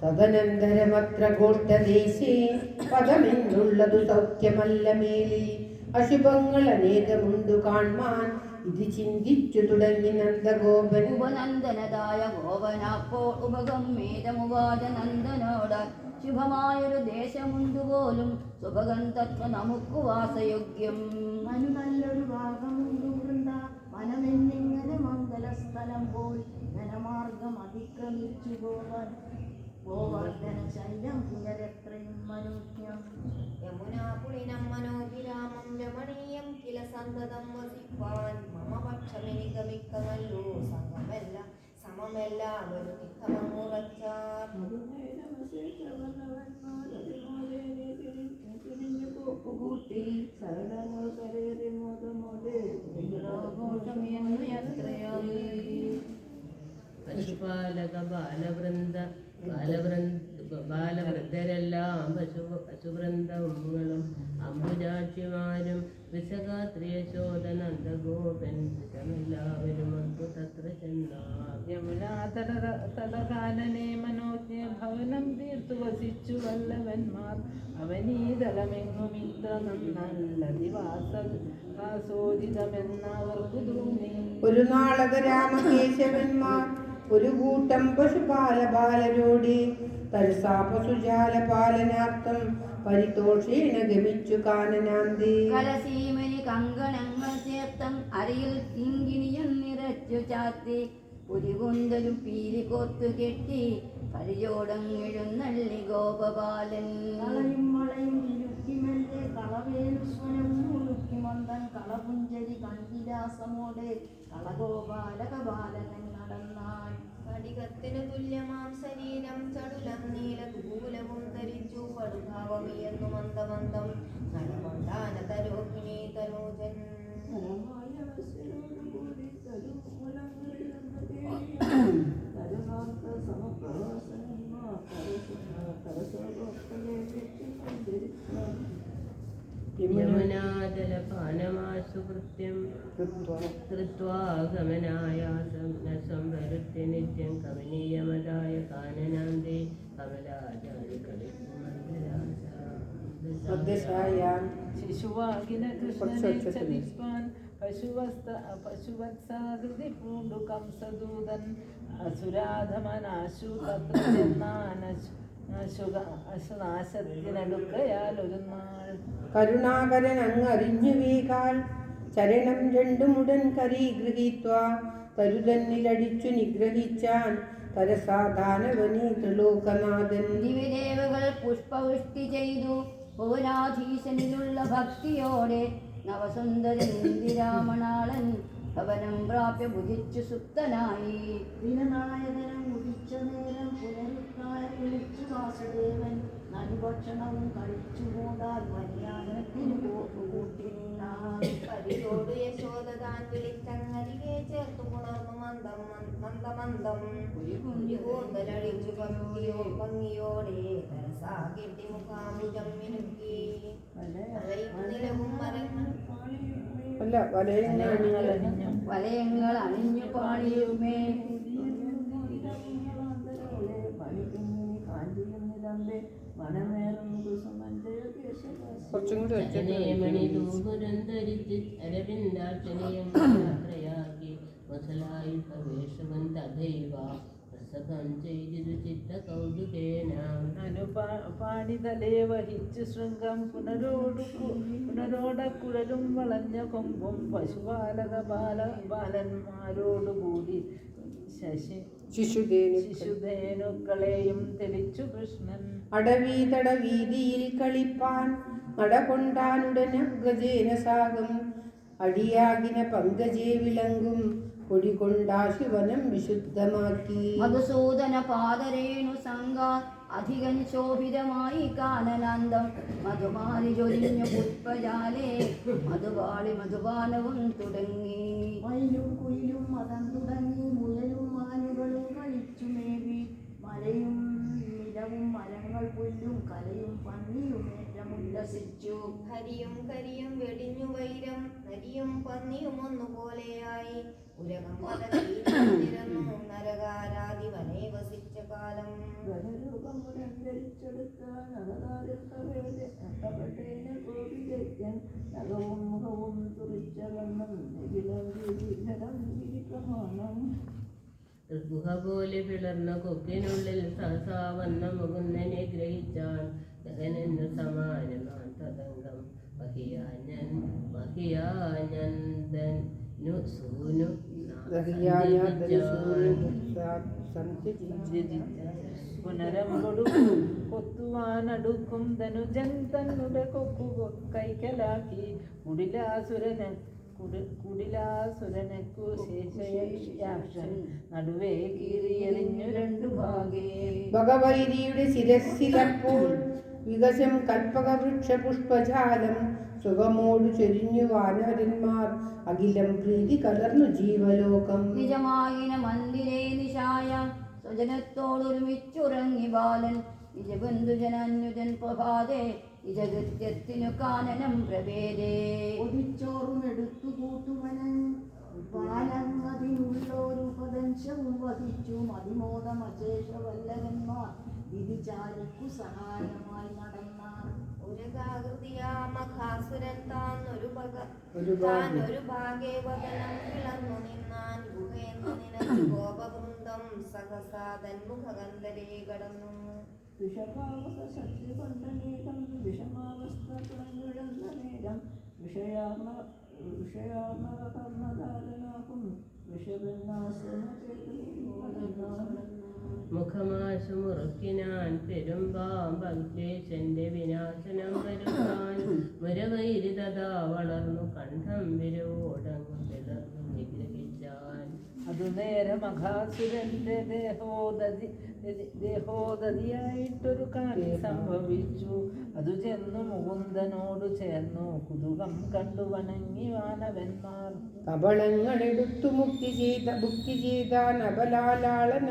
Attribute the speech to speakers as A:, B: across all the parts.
A: തദനന്തരമത്ര ഗോഷ്ഠദേശേ പദമെന്നുള്ളതു സൗഖ്യമല്ല മേലിൽ അശുഭങ്ങൾ അനേകമുണ്ടു കാൺമാൻ ഇത് ചിന്തിച്ചു തുടങ്ങി നന്ദഗോപൻ.
B: ഉപനന്ദനതായ ഗോപനപ്പോൾ ഉപഗംഭീരമുവാച നന്ദനോട് ശുഭമായൊരു ദേശമുണ്ടുപോലും സുഭഗം തത്വ നമുക്ക് വാസയോഗ്യം.
C: മനു നല്ലൊരു ഭാഗമുണ്ടു വൃന്ദ വനമെന്നിങ്ങനെ മംഗലസ്ഥലം പോയി ധനമാർഗം അതിക്രമിച്ചു ഗോവർദ്ധന ശൈലം പുനരെത്രയും മനോജ്ഞം.
D: യമുനാപുളിനം മനോഭിരാമം രമണീയം കില സന്തതം വസിപ്പാൻ മമ പക്ഷമെനികമിക്കമല്ലോ സംഗമല്ല സമമെല്ലാവരും നിത്തമമുറച്ചാർ.
E: പശുപാലക ബാലവൃദ്ധരെല്ലാം പശുവൃന്ദങ്ങളും അംബുജാക്ഷിമാരും വിശകാത്രിയശോധനന്ദഗോപൻ എല്ലാവരും തത്ര ചെന്നാർ.
F: യമുനാതടകാനനെ മനോജ്ഞ ഭവനം തീർത്തു വസിച്ചു വല്ലവന്മാർ അവനീതലമെങ്ങുമിത്ര നന്നല്ല ദിവാസോദിതമെന്നവർക്കു തോന്നി.
A: ഒരു നാളക രാമകേശവന്മാർ ഒരു കൂട്ടം പശുപാലബാലരോട് തരസാ പശുജാലപാലനാർത്ഥം പരിതോഷേണ ഗമിച്ചു കാനനാന്തി.
B: കലസീമനി കങ്കണങ്ങൾ ചേർത്തം അരയിൽ കിങ്കിണിയും നിറച്ചു ചാത്തി പുരികൊണ്ടൊരു പീലി കോർത്തു കെട്ടി പരിചോടങ്ങിഴുന്നള്ളി ഗോപബാലൻ.
C: കളയും വളയും ഇരുക്കിമെല്ലെ കളവേലു സ്വനവും മുഴുക്കി മന്ദൻ കളപുഞ്ചരി കൺവിലാസമോടെ കളഗോപാലക ബാലകൻ നടന്നാൾ.
D: സ്ഫടികത്തിനു തുല്യമാം ശരീരം ചടുലം നീലതൂലവും ധരിച്ചു പടുഭാവമിയെന്നു മന്ദമന്ദം നടുകൊണ്ടാന തരോഹിണി തനൂജൻ.
E: യമുനാജലപാനമാശു കൃത്യം കൃത്വാ ഗമനായാസം ന സംവരുത്തി നിത്യം കമനീയമതായ കാനനാന്തേ കമലാചാരി
F: ശിശുവാകിന കൃഷ്ണൻ പശുവത്സാകൃതി പൂണ്ടു കംസദൂതൻ അസുരാധമനാശു തത്ര നാശത്തിനടുക്കയാലൊരു നാൾ.
A: കരുണാകരൻ അങ്ങറിഞ്ഞു വീകാൽ ചരണം രണ്ടുമുടൻ കരി ഗൃഹീത്വാ തരുതന്നിലടിച്ചു നിഗ്രഹിച്ചാൻ തരസാധാനവനീ ത്രിലോകനാഥൻ.
B: ദിവ്യദേവകൾ പുഷ്പവൃഷ്ടി ചെയ്തു ഭുവനാധീശനിലുള്ള ഭക്തിയോടെ നവസുന്ദരന്ദിരാമണാളൻ ഭവനം പ്രാപ്യ ഭുജിച്ചു സുപ്തനായി.
C: ദിനനായകനം ഉദിച്ച നേരം പുനരുത്തായ വിളിച്ചു വാസുദേവൻ നനുഭക്ഷണവും കഴിച്ചു പോകാൻ വന്യാനത്തിന് കൂട്ടി നിന്നാൾ.
D: പരിചോടു യശോദാൻ വിളിച്ചങ്ങരികെ ചേർത്തു പുണർന്നു മന്ദമന്ദം കൂന്തലടിച്ചു ഭംഗിയോടെ തരസാ കെട്ടി മുഖാമുജം മിനുക്കി. നിലവും
B: വലയങ്ങൾ അണിഞ്ഞു പാളിയുമേ
E: അരവിന്ദാക്ഷണിയം യാത്രയാക്കി വസലായി പ്രവേശവൻ തഥൈവ പ്രസവം ചെയ്തിരു ചിത്ത കൗതുകേന.
F: പാണിതലേ വഹിച്ചു ശൃംഗം പുനരോടക്കുഴലും വളഞ്ഞ കൊമ്പും പശുപാലക ബാലന്മാരോടുകൂടി ശിശുധേനുക്കളെയും തെളിച്ചു കൃഷ്ണൻ.
A: അടവീതടവീതിയിൽ കളിപ്പാൻ നടകൊണ്ടാനുടന ഗജേന സാഗം അടിയാകിന പങ്കജേ വിളങ്ങും കൊടികൊണ്ടാ ശിവനം വിശുദ്ധമാക്കി.
B: മധുസൂദന പാദരേണു സംഘ അധികൻ ശോഭിതമായി കാനനാന്തം മധുമാരി ചൊരിഞ്ഞു പുഷ്പജാലേ മധുപാളി മധുപാനവും തുടങ്ങി.
C: മയിലും കുയിലും മതം തുടങ്ങി മുയലും മാനുകളും കഴിച്ചു മേവി മലയും നിലവും മരങ്ങൾ പുല്ലും കലയും പന്നിയും ഏറ്റമുല്ലസിച്ചു.
D: ഹരിയും കരിയും വെടിഞ്ഞു വൈരം നരിയും പന്നിയും ഒന്നുപോലെയായി ഉലകം പല നിരന്നു നരകാരാതി വനേ
F: പറിച്ചെടുക്കാൻ അവതാരം കപടേന കോപിതയ്ക്കൻ നഖവും മുഖവും തുറിച്ച വണ്ണം പ്രമാണം.
E: ഗുഹ പോലെ പിളർന്ന കൊക്കിനുള്ളിൽ സഹസാ വന്ന മുകുന്ദനെ ഗ്രഹിച്ചാൻ ദഹനെന്നു സമാനമാൻ തദംഗം മഹിയാനന്ദനു സൂനു
F: പുനരമ്പൊടു കൊത്തുവാനടുക്കും ധനുജൻ തന്നുടെ കൊക്കു കൈക്കലാക്കി കുടിലാസുരനക്കു ശേഷയാക്ഷൻ നടുവേ കീറിയെറിഞ്ഞു രണ്ടു ഭാഗേ.
A: ഭഗവൈരിയുടെ ശിരസ്സിലപ്പോൾ വികസം കൽപ്പക വൃക്ഷ പുഷ്പജാലം സുഖമോടു ചൊരിഞ്ഞു വാനരന്മാർ അഖിലം പ്രീതി കലർന്നു ജീവലോകം.
B: നിജമായിന മന്ദിരേ നിശായ സ്വജനത്തോടൊരുമിച്ചുറങ്ങി ബാലൻ നിജബന്ധുജനന്യുജൻ പ്രഭാതേ നിജകൃത്യത്തിനു കാനനം പ്രഭേദേ.
C: ഒതിച്ചോറുമെടുത്തു കൂട്ടുവനൻ ബാലങ്ങതിനുള്ളോരുപദംശവും വഹിച്ചു മതിമോദമശേഷവല്ലരന്മാർ വിധിചാരിക്കു സഹായമായി നടന്നാർ.
D: ഉരകാകൃതിയാമഖാസുരൻ താനൊരു ഭാഗേ വദനം കിളന്നു നിന്നാൻ ഗുഹയെന്നു നിനച്ചു ഗോപവൃന്ദം സഹസാ തന്മുഖകന്ധരേ കടന്നു.
F: വിഷമാവസ്ഥ തുടങ്ങിടുന്ന നേരം വിഷയാർണകർണധാരനാകും വിഷവിനാശന
E: മുഖമാശു മുറുക്കിനാൻ പെരുമ്പാമ്പഗ്ലേശന്റെ വിനാശനം വരുത്താൻ മുരവൈരി തഥാ വളർന്നു കണ്ഠം വിരോടങ്ങു പിളർന്നു നിഗ്രഹിച്ചാൻ.
F: അതു നേരം അഘാസുരന്റെ ദേഹോദതിയായിട്ടൊരു കാര്യം സംഭവിച്ചു. അതു ചെന്നു മുകുന്ദനോട് ചേർന്നു കുതുകം കണ്ടു വണങ്ങി വാനവന്മാർ.
A: കബളങ്ങളെടുത്തു ഭുക്തി ചെയ്താൻ അബലാലാളന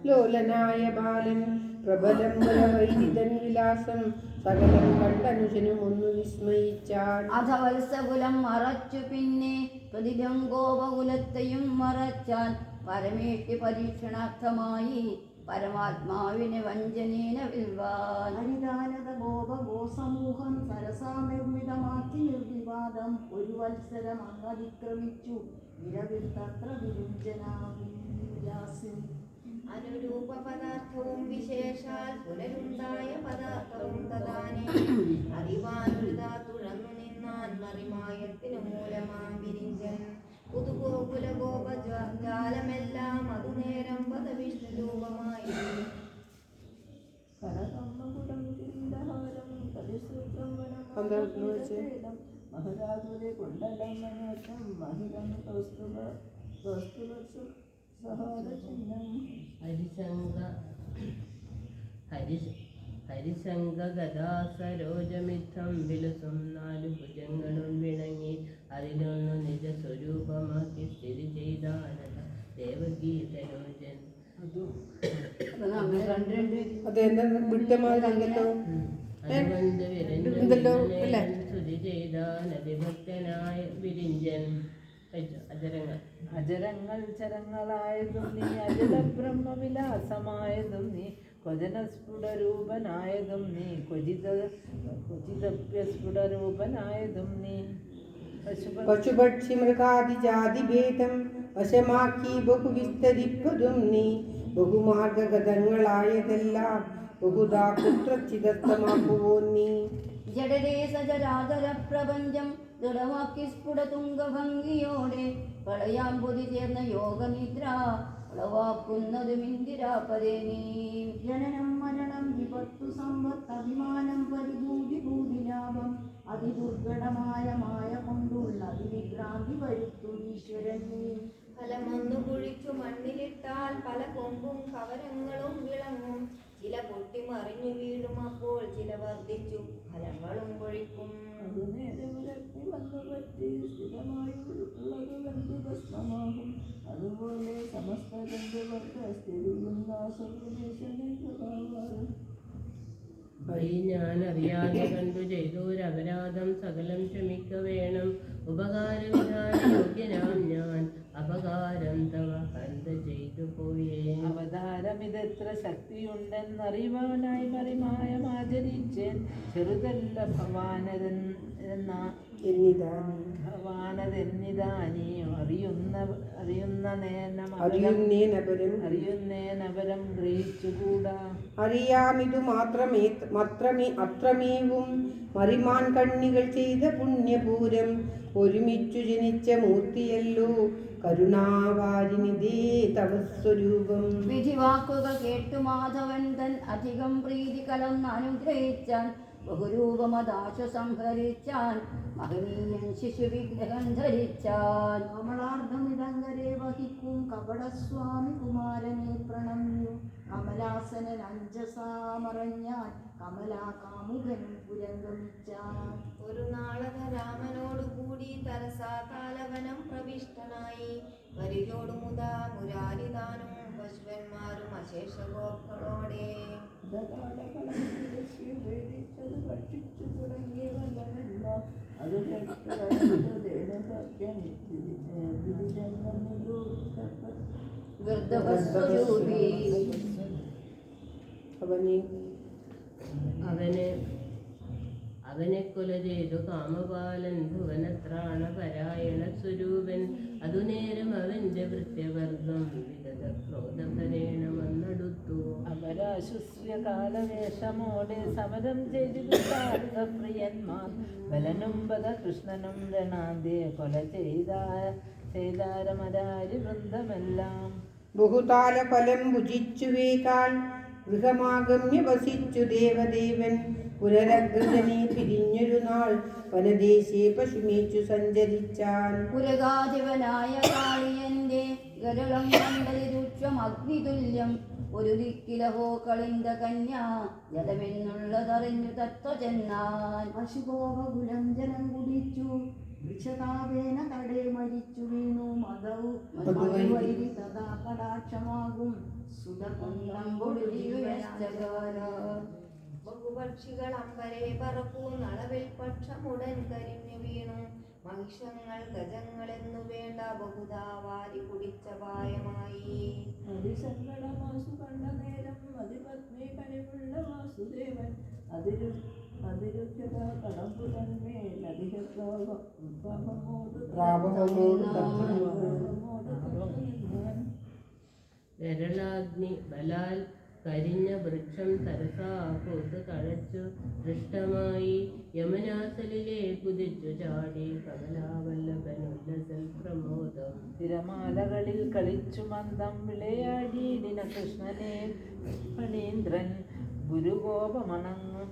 A: ലോലനായ ബാലൻ പ്രബലം മുരവൈരിതൻ വിലാസം സകലം കണ്ടനുജനും ഒന്നു വിസ്മയിച്ചാൾ.
B: അധവത്സകുലം മറച്ചു പിന്നെ പ്രതിദം ഗോപകുലത്തെയും മറച്ചാൽ പരമേഷ്ടി പരീക്ഷണാർത്ഥമായി പരമാത്മാവിനെ വഞ്ചനേന വിൽവാൻ.
C: ഹരിദാനത ഗോപഗോസമൂഹം സരസാനിർമ്മിതമാക്കി നിർവിവാദം ഒരു വത്സരം അങ്ങതിക്രമിച്ചു വിരവിൽ തത്ര വിരുഞ്ജനാവിലാസിൻ.
D: അനുരൂപ പദാർത്ഥവും വിശേഷാൽ പുനരുണ്ടായ പദാർത്ഥവും തഥാനെ അറിവാനുരുതാ തുഴന്നു നിന്നാൻ മറിമായത്തിനു മൂലമാം വിരിഞ്ചൻ. പുതുഗോകുല ഗോപജാലമെല്ലാം അതുനേരം പദവിഷ്ണുരൂപമായി.
F: കരകമ്മകുടം കിരീടഹാരം കലിസൂത്രം മഹരാതുരെ കുണ്ടലം മനോജം മഹിതം
E: ഹരിശങ്ക ഗദാസരോജമിത്തം വിലുസും നാലു ഭുജങ്ങളും വിണങ്ങി അതിലൊന്നു നിജ സ്വരൂപമാക്കി സ്ഥിതി ചെയ്താനത ദേവകീ തനോജൻ.
A: അതെന്താ വിട്ടമാതിരിയല്ലോ.
E: അതുകൊണ്ട് വിരഞ്ജൻ സ്തുതി ചെയ്താനതിഭക്തനായ വിരിഞ്ചൻ.
F: അജരങ്ങൾ ചരങ്ങളായതും നീ അജല ബ്രഹ്മവിലാസമായതും നീ ക്വചനസ്ഫുടരൂപനായതും നീ ക്വചിതപ്യസ്ഫുടരൂപനായതും നീ
A: പശുപക്ഷി മൃഗാദിജാതിഭേദം വശമാക്കി ബഹുവിസ്തരിപ്പതും നീ ബഹുമാർഗഗതങ്ങളായതെല്ലാം ബഹുദാ കുത്രച്ചിതസ്ഥമാക്കുവോ നീ.
B: ജഡരേ സജരാചര പ്രപഞ്ചം ദൃഢമാക്കി സ്ഫുടതുംഗഭംഗിയോടെ പ്രളയാൻ പൊതി ചേർന്ന യോഗനിദ്ര ഉളവാക്കുന്നതും ഇന്ദിരാപരേ നീ.
C: ജനനം മരണം വിപത്തു സമ്പത്ത് അഭിമാനം പരിഭൂതി ഭൂതിലാഭം അതിദുർഘടമായ മായ കൊണ്ടുള്ള അതിവിഭ്രാന്തി വരുത്തും ഈശ്വരനീ.
D: ഫലമൊന്നു കുഴിച്ചു മണ്ണിലിട്ടാൽ പല കൊമ്പും കവരങ്ങളും വിളങ്ങും. ചില പൊട്ടിമറിഞ്ഞു വീഴും, അപ്പോൾ ചില വർദ്ധിച്ചു ഫലങ്ങളും കൊഴിക്കും.
F: അതുനേരമുരപ്പി വന്നു പറ്റി സ്ഥിരമായുള്ളത് ബന്ധുഭസ്മമാകും. അതുപോലെ സമസ്ത ബന്ധുവർക്ക് സ്ഥിതിയുണ്ടാസുരദേശം.
E: വഴി ഞാൻ അറിയാതെ കണ്ടു ചെയ്തോരപരാധം സകലം ക്ഷമിക്ക വേണം. ഉപകാരവിധാന യോഗ്യനാം ഞാൻ അപകാരം തവ ഹന്ത ചെയ്തു പോയേ.
F: അവതാരമിതെത്ര ശക്തിയുണ്ടെന്നറിവാനായി മറിമായമാചരിച്ചേൻ. ചെറുതല്ല ഭവാനതെന്നിതാനീ അറിയുന്നേനപരം ഗ്രഹിച്ചുകൂടാ.
A: അറിയാമിതു അത്രമേവും മറിമാൻ കണ്ണികൾ ചെയ്ത പുണ്യപൂരം. ഒരുമിച്ചു ജനിച്ച മൂർത്തിയല്ലോ കരുണാവാരിനിധേ തവ സ്വരൂപം.
B: വിധിവാക്കുകൾ കേട്ടു മാധവൻ തൻ അധികം പ്രീതി കലർന്ന് അനുഗ്രഹിച്ചാൻ. ബഹുരൂപമദാശ സംഹരിച്ചാൻ മഹനീയൻ ശിശുവിഗ്രഹം ധരിച്ചാൻ.
C: കമലാർദ്ധമിതങ്കരെ വഹിക്കും കപടസ്വാമി കുമാരനെ പ്രണമ്യു. കമലാസനൻ അഞ്ജസാമറഞ്ഞാൻ കമലാകാമുകനും പുരംഗമിച്ചാൻ.
D: ഒരു നാളക രാമനോടു കൂടി തരസാ താലവനം പ്രവിഷ്ടനായി. വരികോടു മുതാ മുരാരിദാനും പശുവന്മാരും അശേഷ ഗോക്കളോടെ.
E: അവനെ കൊല ചെയ്തു കാമപാലൻ ഭുവനത്രാണ പരായണ സ്വരൂപൻ. അതു നേരം അവന്റെ വൃത്യവർഗം വിവിധ ക്രോധപരേണമെന്നടുത്തു.
F: അപരാശുശ്ര്യകാലവേഷമോടെ സമരം ചെയ്തു പ്രിയന്മാർ. ബലനും ബല കൃഷ്ണനും രണാന്തെ കൊല ചെയ്താരമരാരി വൃന്ദമെല്ലാം.
A: ബഹുതാല ഫലം ഭുജിച്ചുവേക്കാൾ ഗൃഹമാഗമ്യ വസിച്ചു ദേവദേവൻ. പുനരഗ്രജനെ പിരിഞ്ഞൊരു നാൾ വനദേശേ പശുമേച്ചു സഞ്ചരിച്ചാൻ.
B: പുരകാധിപനായ കാളിയന്റെ ഗരുളം കണ്ടതിരുക്ഷം അഗ്നിതുല്യം. ഒരു ദിക്കിലഹോ കളിന്ത കന്യ ജലമെന്നുള്ളതറിഞ്ഞു തത്വ ചെന്നാൻ.
C: പശുഗോപകുലം ജലം കുടിച്ചു വൃക്ഷതാപേന തടേ മരിച്ചു വീണു. മതവൈരി തഥാ കടാക്ഷമാകും സുതകുന്ദം
D: ബഹുപക്ഷികൾ അമ്പരെ പറക്കൂ നളവിൽ പക്ഷമുടൻ കരിഞ്ഞു വീണു. മഹിഷങ്ങൾ ഗജങ്ങൾ എന്നു വേണ്ട ബഹുതാ വാരി കുടിച്ച പായമായി.
F: അതിസങ്കടമാസു കണ്ട നേരം അതിപത്നി കനിവുള്ള വാസുദേവൻ.
E: വിരളാഗ്നി ബലാൽ കരിഞ്ഞ വൃക്ഷം തരസാ പൂത്ത് തഴച്ചു ദൃഷ്ടമായി. യമുനാസലിലെ കുതിച്ചു ചാടി കമലാവല്ലഭനുല്ലസൽ പ്രമോദം.
F: തിരമാലകളിൽ കളിച്ചു മന്ദം വിളയാടിയിടിന കൃഷ്ണനെ ഫണീന്ദ്രൻ. ഗുരുകോപമണങ്ങു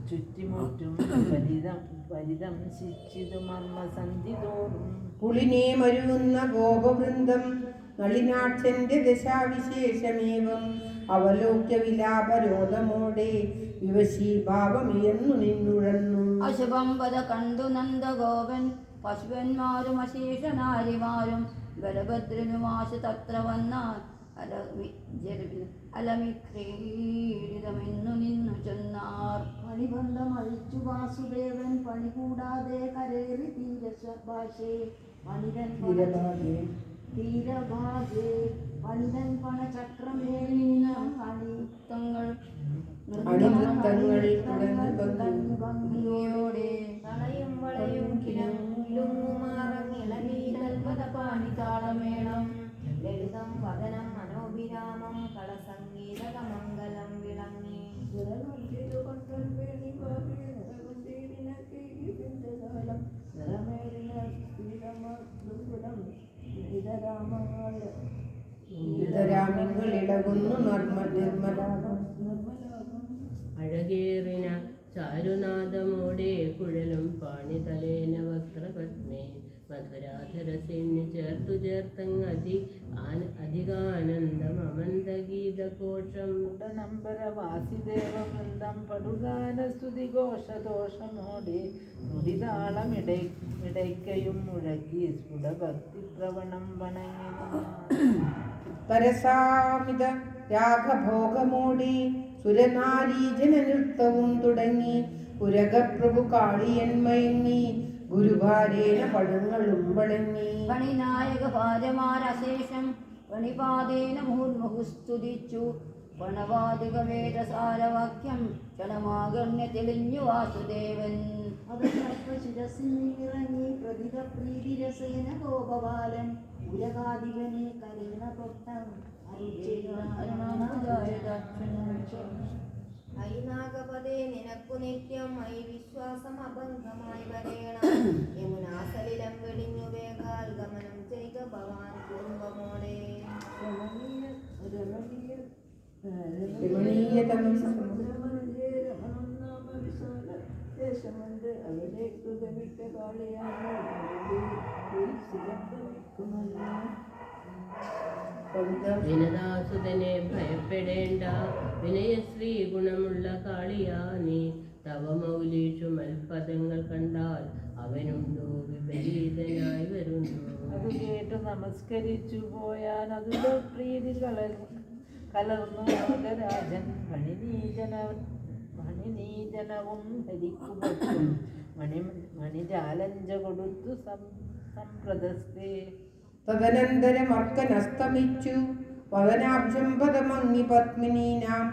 F: ചുറ്റിമുറ്റും പരിതംശിച്ചിതു മർമ്മസന്ധി തോറും.
A: കുളിനെ മരുവുന്ന ഗോപവൃന്ദം നളിനാക്ഷന്റെ ദശാവിശേഷമേവം. അവലോക്യ വിലാപരോധമോടെ വിവശീഭാവമിയന്നു നിന്നുഴന്നു.
B: അശുഭം വധ കണ്ടു നന്ദഗോപൻ പശുവന്മാരും അശേഷനാരിമാരും. ബലഭദ്രനുമാശ തത്ര വന്നാൽ അലമിക്രീഡിതമെന്നു നിന്നു ചെന്നാർ.
C: പണിബന്ധം അഴിച്ചു വാസുദേവൻ പണി കൂടാതെ കരേറി തീരഭാഷേ. തീരഭാഗേ പണിതൻ പണചക്രമേലിന അണിത്തങ്ങൾ
B: ഭംഗിയോടെ.
D: തളയും വളയും കിളങ്ങുമാറങ്ങിളനീതൽപത പാണി താളമേളം. ലളിതം വദനം മനോഭിരാമം കളസംഗീതമംഗലം വിളങ്ങി.
E: അഴകേറിന ചാരുനാദമോടെ കുഴലും പാണി തലേന വക്രപത്മേ. മധുരാധരസിന് ചേർത്തു ചേർത്തങ് അധികാനന്ദമമന്ദഗീതഘോഷം.
F: നമ്പരവാസിദേവവൃന്ദം പടുഗാന സ്തുതിഘോഷദോഷമോടെ നുടിതാളമിടയ്ക്കയും മുഴക്കി സ്ഫുടഭക്തിപ്രവണം വണങ്ങി.
A: തരസാമിത രാഗഭോഗമോടി സുരനാരീജന നൃത്തവും തുടങ്ങി. പുരകപ്രഭു കാളിയൻ മയങ്ങി ഗുരുഭാരേണ പഴങ്ങളും വണങ്ങി.
B: പണിനായക ഭാര്യമാരശേഷം പണിപാതേന മുഹുർമുഹുസ്തുതിച്ചു. പണവാതിക വേദസാരവാക്യം ക്ഷണമാകർണ്യ തെളിഞ്ഞു വാസുദേവൻ.
C: ശിരസിറങ്ങി പ്രതിത പ്രീതിരസേന ഗോപബാലൻ ഉരകാധിപനെ കരീണ തൊട്ടം
D: ഐ നാഗപദേ നിനക്കു നിത്യം ഐ വിശ്വാസം അഭംഗമായി വരേണം. യമുനാസലിലം വെടിഞ്ഞു വേഗാൽ ഗമനം ചെയ്ത ഭവാൻ കുടുംബമോടെ.
A: രമണീയതമം
E: വിനതാസുതനെ ഭയപ്പെടേണ്ട വിനയശ്രീ ഗുണമുള്ള കാളിയാ നീ. തവ മൗലീഷു മൽപദങ്ങൾ കണ്ടാൽ അവനുണ്ടോ വിപരീതനായി വരുന്നു.
F: അത് കേട്ട് നമസ്കരിച്ചു പോയാൻ അതിൽ പ്രീതി കലർന്നു നാഗരാജൻ. മണിനീജനവും ധരിക്കുമറ്റും മണിജാലഞ്ച കൊടുത്തു സംപ്രദസ്തേ.
A: തദനന്തരം അർക്കനസ്തമിച്ചു വദനാബ്ജം പദമങ്ങി പത്മിനീനാം.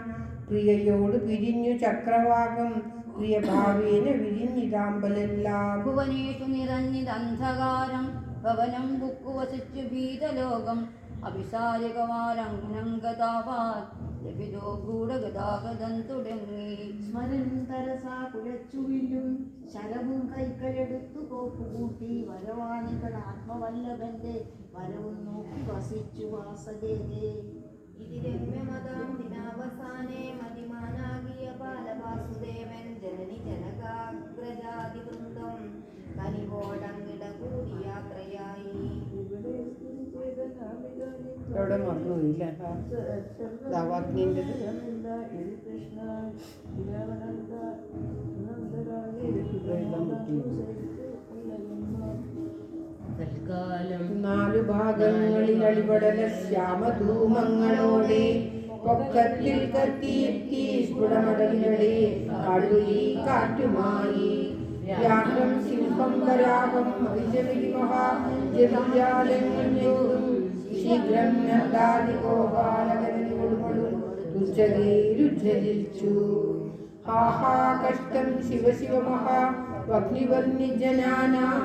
A: പ്രിയയോട് പിരിഞ്ഞു ചക്രവാകം പ്രിയഭാവേന വിരിഞ്ഞിതാമ്പലെല്ലാം.
B: ഭുവനേഷു നിറഞ്ഞിതന്ധകാരം ഭവനം ബുക്കുവസിച്ചു ഭീതലോകം. അഭിസാരികമാരംഗതാപാൽ ലഭിതോ ഗൂഢഗതാഗതം തുടങ്ങി.
C: സ്മരൻ തരസാ കുഴച്ചുവില്ലും ശരവും കൈക്കളെടുത്തു കോപ്പുകൂട്ടി. വരവാണികൾ ആത്മവല്ലഭന്റെ വരവും നോക്കി വസിച്ചു വാസദേവേ.
D: ഇതി രമ്യമതാം ദിനാവസാനേ മതിമാനാകിയ ബാലവാസുദേവൻ ജനനി ജനകാഗ്രജാതിവൃന്ദം കനിവോടങ്ങിട കൂടി യാത്രയായി.
A: അവിടെ മറന്നുപോയില്ല ദാവാഗ്നിൻ്റെത്.
E: തൽക്കാലം
A: 4 ഭാഗങ്ങളിൽ അളിപടല ശ്യാമധൂമങ്ങളോടെ പൊക്കത്തിൽ കത്തിയെത്തി സ്ഫുടമടലിനടെ കാട്ടുലി കാറ്റുമായി. വ്യാഘ്രം സിംഹം വരാഹം മഹിജമിമഹാജാലങ്ങൾ യോടും ശീഘ്രം നന്ദാദിഗോപാലകരനോടുമടും ഉച്ചകേരുജ്ജലിച്ചു. ഹാഹാ കഷ്ടം ശിവ ശിവ മഹാഗ്നിവർണിജനാനാം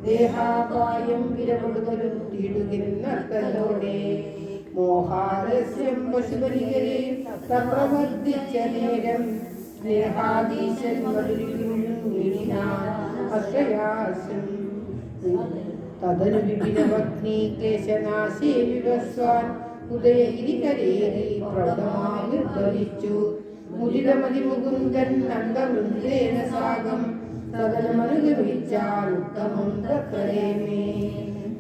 A: ദേഹാപായം വിരപൊടുതരുത്തിയിടുകിന്നർത്തലോടെ. മോഹാലസ്യം പശുബലികരെ പ്രവർത്തിച്ച നേരം സ്നേഹാദീശൻ മധുരിനാശ്രയാസം. തദനു വിപിനവഗ്നി ക്ലേശനാശേ വിവസ്വാൻ ഉദയഗിരികരേറി പ്രൗഢമാവിർഭവിച്ചു. മുദിതമതിമുകുന്ദൻ നന്ദവൃന്ദേന സാഗം സദനമനുഗമിച്ചാൽ ഉത്തമം തത്രേമേ.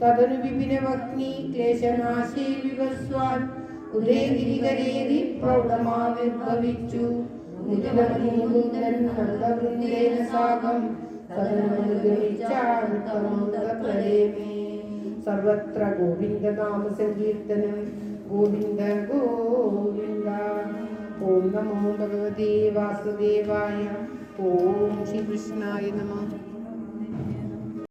A: തദനു വിപിനവഗ്നി ക്ലേശനാശേ വിവസ്വാൻ ഉദയഗിരികരേറി പ്രൗഢമാവിർഭവിച്ചു. മുദിതമതിമുകുന്ദൻ നന്ദവൃന്ദേന സാഗം സദനമനുഗമിച്ചാൽ ഉത്തമം തത്രേമേ. സർവത്ര ഗോവിന്ദനാമ സങ്കീർത്തനം. ഗോവിന്ദ ഗോവിന്ദ. ഓം നമോ ഭഗവതേ വാസുദേവായ. ഓം ശ്രീകൃഷ്ണായ നമഃ.